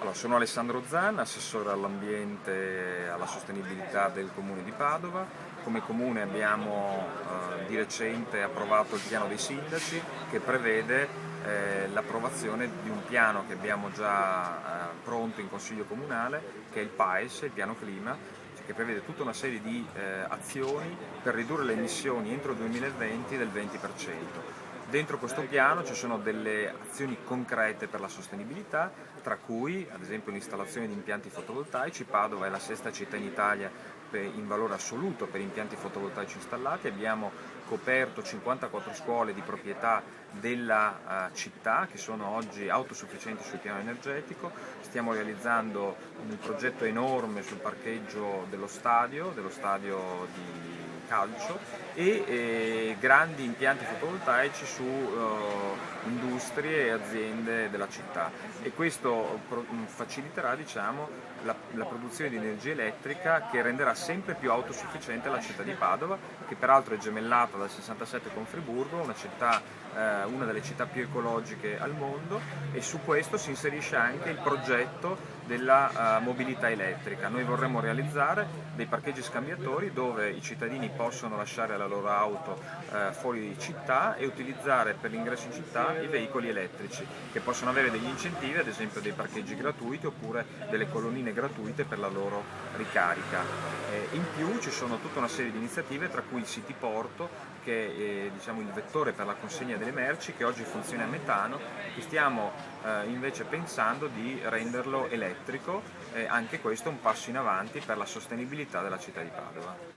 Allora, sono Alessandro Zan, assessore all'ambiente e alla sostenibilità del Comune di Padova. Come Comune abbiamo di recente approvato il piano dei sindaci che prevede l'approvazione di un piano che abbiamo già pronto in Consiglio Comunale, che è il PAES, il piano clima, che prevede tutta una serie di azioni per ridurre le emissioni entro il 2020 del 20%. Dentro questo piano ci sono delle azioni concrete per la sostenibilità, tra cui ad esempio l'installazione di impianti fotovoltaici. Padova è la sesta città in Italia in valore assoluto per impianti fotovoltaici installati. Abbiamo coperto 54 scuole di proprietà della città che sono oggi autosufficienti sul piano energetico. Stiamo realizzando un progetto enorme sul parcheggio dello stadio di calcio e grandi impianti fotovoltaici su industrie e aziende della città, e questo faciliterà, diciamo, la produzione di energia elettrica, che renderà sempre più autosufficiente la città di Padova, che peraltro è gemellata dal 67 con Friburgo, una delle città più ecologiche al mondo, e su questo si inserisce anche il progetto della mobilità elettrica. Noi vorremmo realizzare dei parcheggi scambiatori dove i cittadini possono lasciare la loro auto fuori città e utilizzare per l'ingresso in città i veicoli elettrici, che possono avere degli incentivi, ad esempio dei parcheggi gratuiti oppure delle colonnine gratuite per la loro ricarica. In più ci sono tutta una serie di iniziative, tra cui il City Porto, che è, diciamo, il vettore per la consegna delle merci, che oggi funziona a metano, che stiamo invece pensando di renderlo elettrico, anche questo è un passo in avanti per la sostenibilità della città di Padova.